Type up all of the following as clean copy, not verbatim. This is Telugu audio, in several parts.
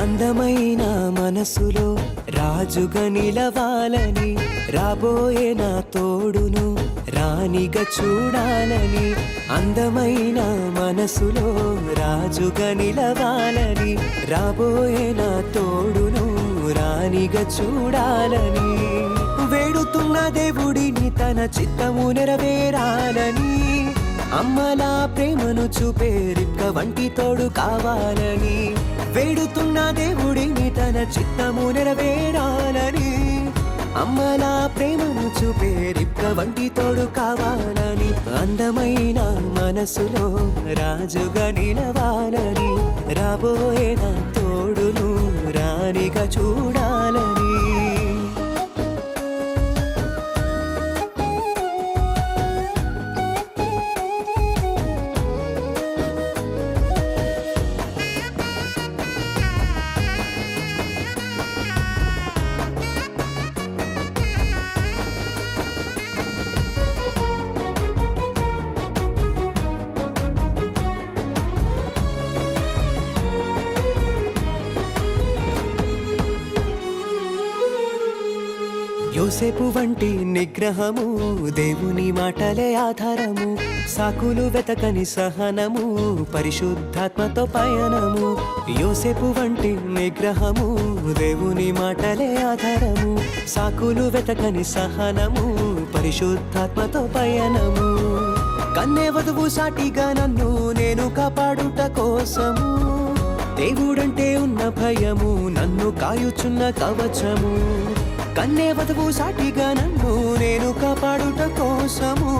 అందమైన మనసులో రాజుగా నిలవాలని, రాబోయే నా తోడును రాణిగా చూడాలని. అందమైన మనసులో రాజుగా నిలవాలని, రాబోయే నా తోడును రాణిగా చూడాలని. వేడుతున్న దేవుడిని తన చిత్తము నెరవేరాలని, అమ్మలా ప్రేమను చూపే రిబ్కా వంటి తోడు కావాలని. వేడుతున్న దేవుడిని తన చిత్తము నెరవేరాలని, అమ్మలా ప్రేమను చూపే రిబ్కా వంటి తోడు కావాలని. అందమైన మనసులో రాజుగా నిలవాలని, రాబోయే నా తోడును రాణిగా చూడాలని. యోసేపు వంటి నిగ్రహము, దేవుని మాటలే ఆధారము. సాకులు వెతకని సహనము, పరిశుద్ధాత్మతో పయనము. యోసేపు వంటి నిగ్రహము, దేవుని మాటలే ఆధారము. సాకులు వెతకని సహనము, పరిశుద్ధాత్మతో పయనము. కన్నే వధువు సాటిగా నన్ను నేను కాపాడుట కోసము, దేవుడంటే ఉన్న భయము నన్ను కాయుచున్న కవచము. కన్నే వధువు సాటిగా నన్ను నేను కాపాడుట కోసము,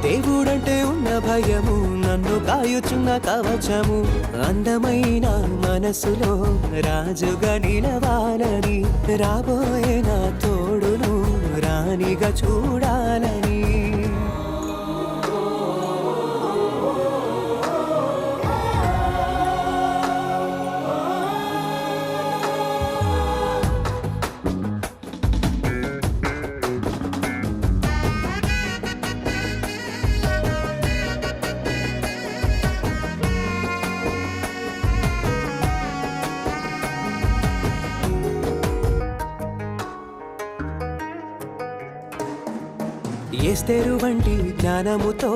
దేవుడంటే ఉన్న భయము నన్ను కాయుచున్న కవచము. అందమైన మనసులో రాజుగా నిలవాలని, రాబోయే నా తోడును రాణిగా చూడాలని. ఎస్తేరు వంటి జ్ఞానముతో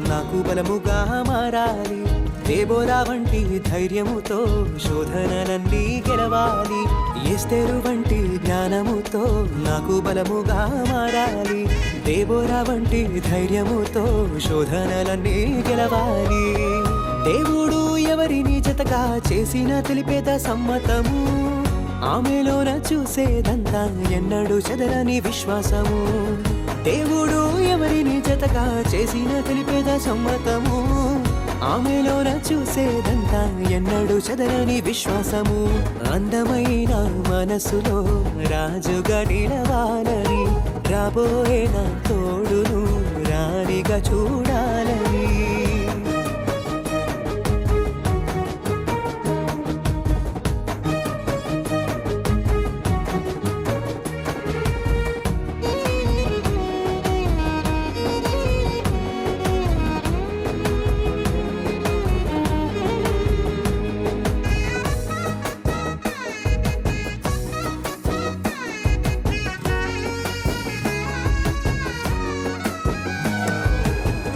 నాకు బలముగా మారాలి, దేబోరా వంటి ధైర్యముతో శోధనలన్నీ గెలవాలి. ఎస్తేరు వంటి జ్ఞానముతో నాకు బలముగా మారాలి, దేబోరా వంటి ధైర్యముతో శోధనలన్నీ గెలవాలి. దేవుడు ఎవరిని జతగా చేసిన తెలిపేద సమ్మతము, ఆమెలోన చూసేదంతా ఎన్నడూ చెదరని విశ్వాసము. దేవుడు ఎవరిని జతగా చేసిన తెలిపేద సమ్మతము, ఆమెలోన చూసేదంతా ఎన్నడూ చెదరని విశ్వాసము. అందమైన మనసులో రాజుగా నిలవాలని, రాబోయే నా తోడును రాణిగా చూడాలని.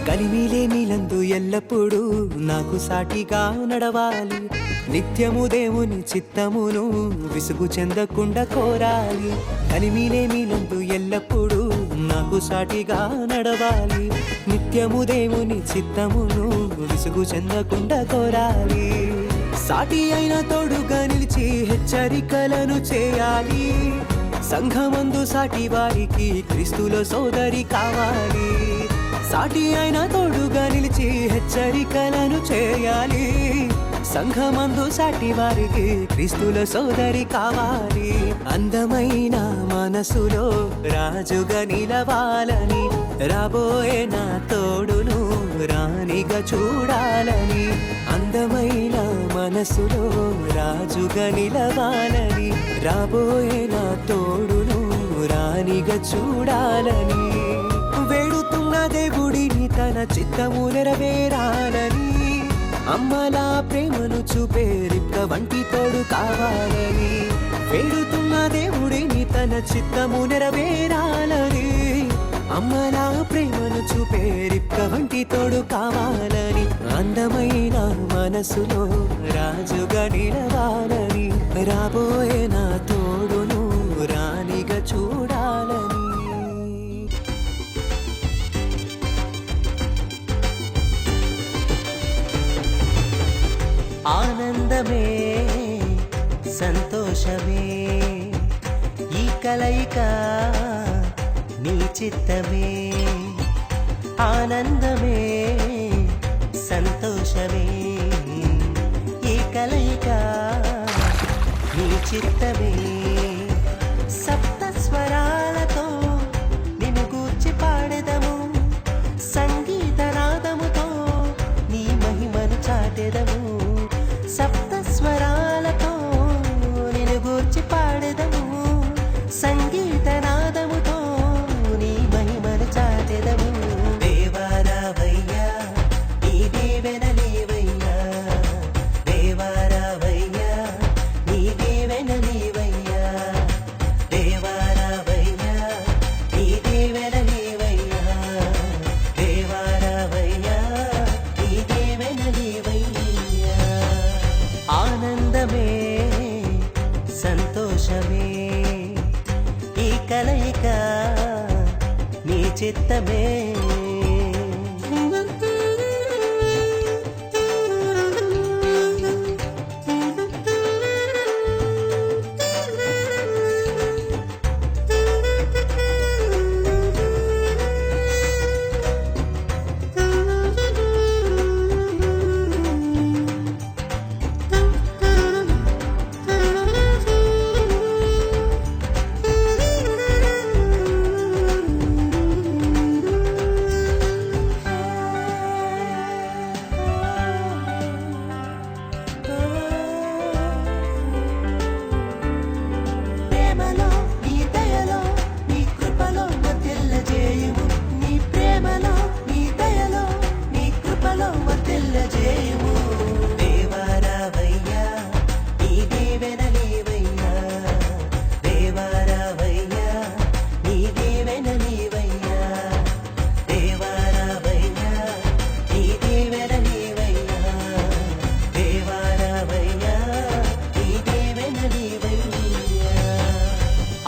కలిమిలేమిలందు ఎల్లప్పుడూ నాకు సాటిగా నడవాలి, నిత్యము దేవుని చిత్తమును విసుగు చెందకుండా కోరాలి. కలిమిలేమిలందు ఎల్లప్పుడూ నాకు సాటిగా నడవాలి, నిత్యము దేవుని చిత్తమును విసుగు చెందకుండా కోరాలి. సాటి అయిన తోడుగా నిలిచి హెచ్చరికలను చేయాలి, సంఘమందు సాటి వారికి క్రీస్తులో సోదరి కావాలి. సాటి అయిన తోడుగా నిలిచి హెచ్చరికలను చేయాలి, సంఘమందు సాటి వారికి క్రీస్తుల సోదరి కావాలి. అందమైన మనసులో రాజుగా నిలవాలని, రాబోయే నా తోడును రాణిగా చూడాలని. అందమైన మనసులో రాజుగా నిలవాలని, రాబోయే నా తోడును రాణిగా చూడాలని. వేడుతున్న దేవుడిని తన చిత్తము నెరవేరాలని, అమ్మలా ప్రేమను చూపే రిక్క వంటి తోడు కావాలని, వేడుతున్న దేవుడిని తన చిత్తము నెరవేరాలని, అమ్మలా ప్రేమను చూపే రిక్క వంటి తోడు కావాలని, అందమైన మనసులో రాజుగా నిలవాలని, రాబోయే నా తోడును రాణిగా చూడాలని. ఆనందమే సంతోషమే ఈ కలయిక నీ చిత్తమే, ఆనందమే సంతోషమే ఈ కలయిక నీ చిత్తమే, సప్త స్వరాలతో నిన్ను గూర్చి పాడెదము, సంగీత నాదముతో నీ మహిమను చాటెదము, సప్త స్వరాలతో నిన్ను గూర్చి పాడెదము, సంగీత నాదముతో నీ మహిమను చాటెదము. దేవారావయ్యా నీ దేవెనలేవయ్యా, దేవారావయ్యా నీ దేవెనలేవయ్యా, దేవారావయ్యా నీ దేవెనలేవయ్యా, దేవారావయ్యా నీ దేవెనలేవయ్యా. ఆనందమే సంతోషమే ఈ కలయిక నీ చిత్తమే.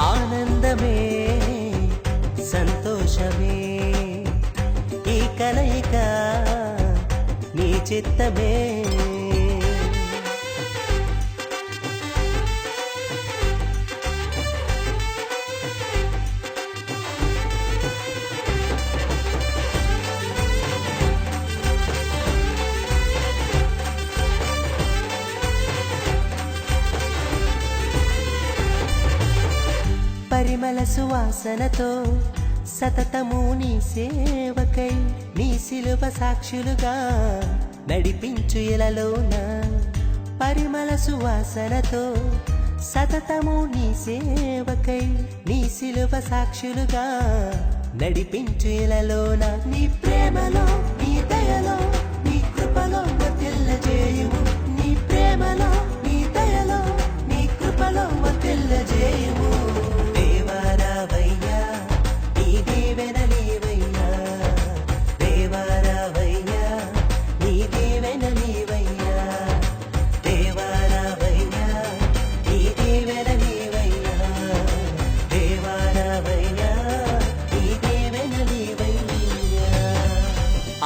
ఆనందమే సంతోషమే ఈ కలయిక నీ చిత్తమే. పరిమళ సువాసనతో సతతము నీ సేవకై నీ శిలువ సాక్షులుగా నడిపించు ఇలలోన, పరిమళ సువాసనతో సతతము నీ సేవకై నీ శిలువ సాక్షులుగా నడిపించు ఇలలోన, నీ ప్రేమలో నీ దయలో నీ కృపలో వర్ధిల్లజేయుము, నీ ప్రేమలో నీ దయలో నీ కృపలో వర్ధిల్లజేయుము. దేవారావయ్యా నీ దేవెనలేవయ్యా, దేవారావయ్యా నీ దేవెనలేవయ్యా, దేవారావయ్యా నీ దేవెనలేవయ్యా, దేవారావయ్యా నీ దేవెనలేవయ్యా.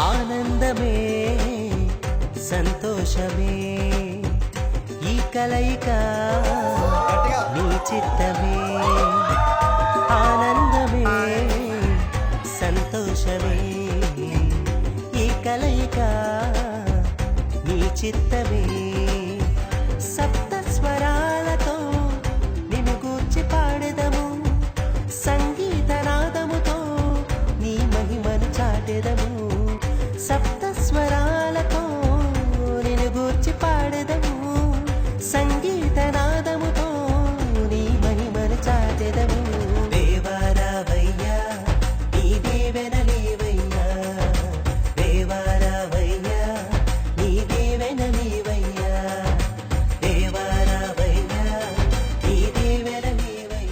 ఆనందమే సంతోషమే ఈ కలయిక నీ చిత్తమే, ఆనందమే సంతోషమే ఈ కలయిక నీ చిత్తమే.